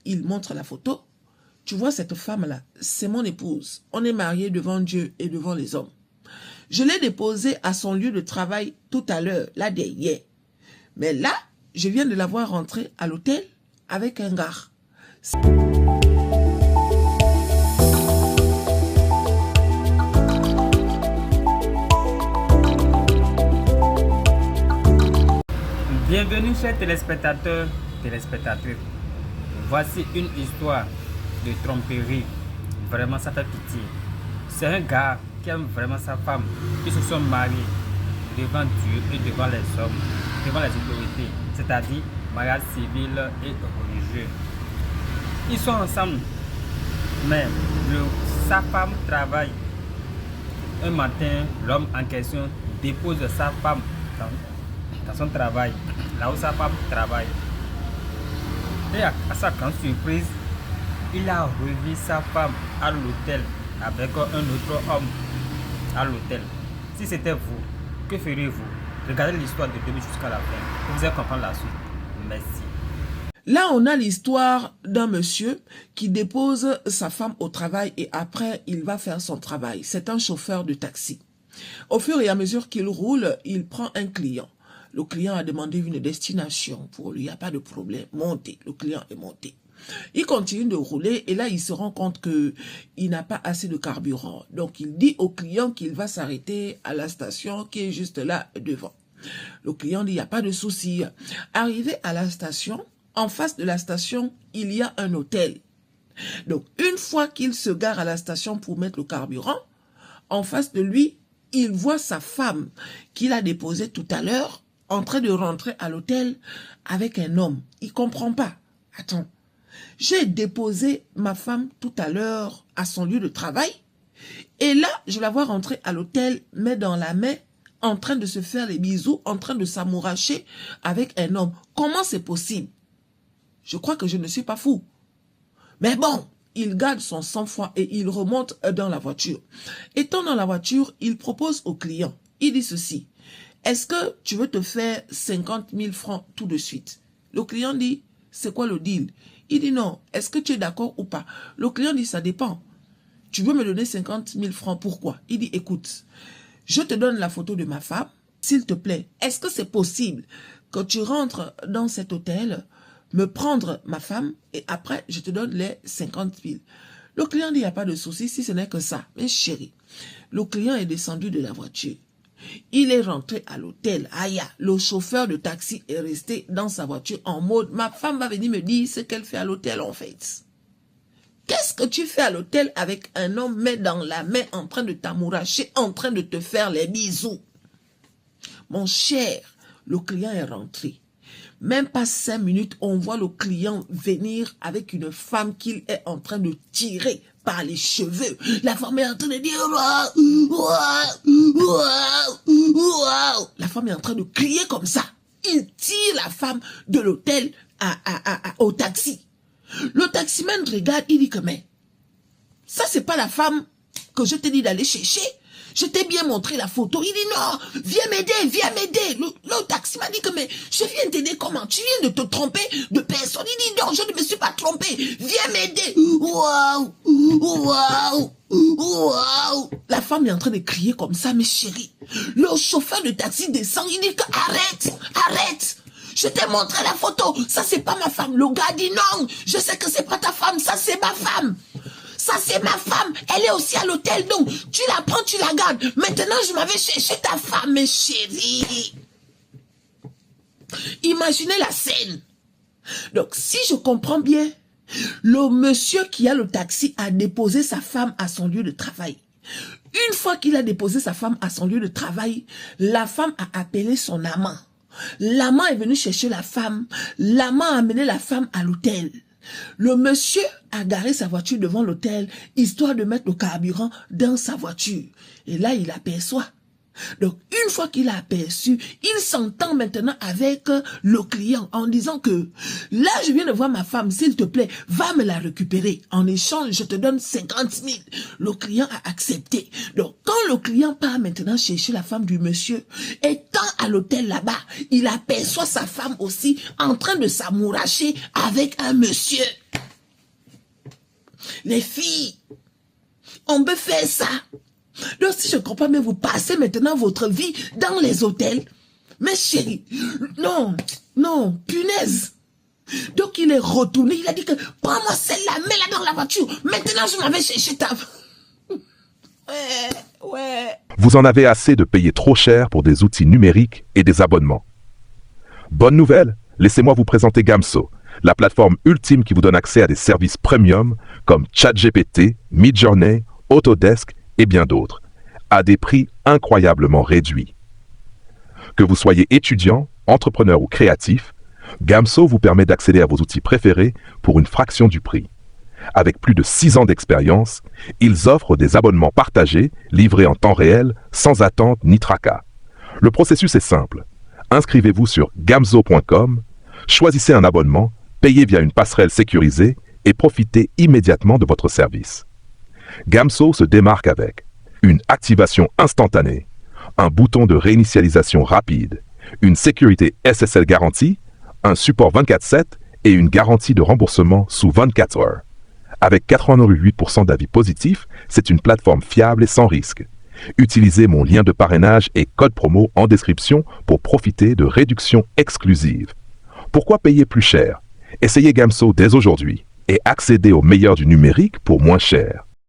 il montre la photo. Tu vois cette femme-là, c'est mon épouse. On est mariés devant Dieu et devant les hommes. Je l'ai déposée à son lieu de travail tout à l'heure, là derrière. Mais là, je viens de la voir rentrer à l'hôtel avec un gars. Bienvenue chers téléspectateurs, téléspectatrices. Voici une histoire de tromperie. Vraiment ça fait pitié. C'est un gars qui aime vraiment sa femme. Ils se sont mariés devant Dieu et devant les hommes, devant les autorités, c'est-à-dire mariage civil et religieux. Ils sont ensemble, mais sa femme travaille. Un matin, l'homme en question dépose sa femme dans son travail, là où sa femme travaille. Et à sa grande surprise, il a revu sa femme à l'hôtel avec un autre homme à l'hôtel. Si c'était vous, que feriez-vous? Regardez l'histoire de début jusqu'à la fin. Vous allez comprendre la suite. Merci. Là, on a l'histoire d'un monsieur qui dépose sa femme au travail et après, il va faire son travail. C'est un chauffeur de taxi. Au fur et à mesure qu'il roule, il prend un client. Le client a demandé une destination pour lui, il n'y a pas de problème. Montez, le client est monté. Il continue de rouler et là, il se rend compte qu'il n'a pas assez de carburant. Donc, il dit au client qu'il va s'arrêter à la station qui est juste là devant. Le client dit, il n'y a pas de souci. Arrivé à la station, en face de la station, il y a un hôtel. Donc, une fois qu'il se gare à la station pour mettre le carburant, en face de lui, il voit sa femme qu'il a déposée tout à l'heure en train de rentrer à l'hôtel avec un homme. Il ne comprend pas. Attends, j'ai déposé ma femme tout à l'heure à son lieu de travail et là, je la vois rentrer à l'hôtel, main dans la main, en train de se faire les bisous, en train de s'amouracher avec un homme. Comment c'est possible? Je crois que je ne suis pas fou. Mais bon, il garde son sang-froid et il remonte dans la voiture. Étant dans la voiture, il propose au client. Il dit ceci. Est-ce que tu veux te faire 50 000 francs tout de suite? Le client dit, c'est quoi le deal? Il dit non. Est-ce que tu es d'accord ou pas? Le client dit, ça dépend. Tu veux me donner 50 000 francs, pourquoi? Il dit, écoute, je te donne la photo de ma femme. S'il te plaît, est-ce que c'est possible que tu rentres dans cet hôtel, me prendre ma femme et après, je te donne les 50 000. Le client dit, il n'y a pas de souci si ce n'est que ça. Mais chérie, le client est descendu de la voiture. Il est rentré à l'hôtel. Aïe, le chauffeur de taxi est resté dans sa voiture en mode, ma femme va venir me dire ce qu'elle fait à l'hôtel en fait. Qu'est-ce que tu fais à l'hôtel avec un homme main dans la main en train de t'amouracher, en train de te faire les bisous? Mon cher, le client est rentré. Même pas 5 minutes, on voit le client venir avec une femme qu'il est en train de tirer par les cheveux. La femme est en train de dire wow. La femme est en train de crier comme ça. Il tire la femme de l'hôtel au taxi. Le taximan regarde, il dit que mais ça c'est pas la femme que je t'ai dit d'aller chercher. Je t'ai bien montré la photo. Il dit non, viens m'aider, viens m'aider. Le taxi m'a dit que mais je viens t'aider comment? Tu viens de te tromper de personne. Il dit non, je ne me suis pas trompé. Viens m'aider. Waouh. La femme est en train de crier comme ça, mes chéris. Le chauffeur de taxi descend. Il dit que arrête. Je t'ai montré la photo. Ça c'est pas ma femme. Le gars dit non, je sais que c'est pas ta femme. Ça c'est ma femme. Ça, c'est ma femme. Elle est aussi à l'hôtel. Donc, tu la prends, tu la gardes. Maintenant, je m'avais cherché ta femme, mes chéris. Imaginez la scène. Donc, si je comprends bien, le monsieur qui a le taxi a déposé sa femme à son lieu de travail. Une fois qu'il a déposé sa femme à son lieu de travail, la femme a appelé son amant. L'amant est venu chercher la femme. L'amant a amené la femme à l'hôtel. Le monsieur a garé sa voiture devant l'hôtel, histoire de mettre le carburant dans sa voiture. Et là, il aperçoit. Donc, une fois qu'il a aperçu, il s'entend maintenant avec le client en disant que là, je viens de voir ma femme, s'il te plaît, va me la récupérer. En échange, je te donne 50 000. Le client a accepté. Donc, quand le client part maintenant chercher la femme du monsieur, étant à l'hôtel là-bas, il aperçoit sa femme aussi en train de s'amouracher avec un monsieur. Les filles, on peut faire ça. Donc si je ne comprends pas, mais vous passez maintenant votre vie dans les hôtels. Mais chérie, non, non, punaise. Donc il est retourné, il a dit que prends-moi celle-là, mets-la dans la voiture. Maintenant je m'avais cherché ta... Ouais. Vous en avez assez de payer trop cher pour des outils numériques et des abonnements. Bonne nouvelle, laissez-moi vous présenter Gamso, la plateforme ultime qui vous donne accès à des services premium comme ChatGPT, Midjourney, Autodesk et bien d'autres, à des prix incroyablement réduits. Que vous soyez étudiant, entrepreneur ou créatif, Gamso vous permet d'accéder à vos outils préférés pour une fraction du prix. Avec plus de 6 ans d'expérience, ils offrent des abonnements partagés, livrés en temps réel, sans attente ni tracas. Le processus est simple. Inscrivez-vous sur gamso.com, choisissez un abonnement, payez via une passerelle sécurisée et profitez immédiatement de votre service. Gamso se démarque avec une activation instantanée, un bouton de réinitialisation rapide, une sécurité SSL garantie, un support 24/7 et une garantie de remboursement sous 24 heures. Avec 88% d'avis positifs, c'est une plateforme fiable et sans risque. Utilisez mon lien de parrainage et code promo en description pour profiter de réductions exclusives. Pourquoi payer plus cher? Essayez Gamso dès aujourd'hui et accédez au meilleur du numérique pour moins cher.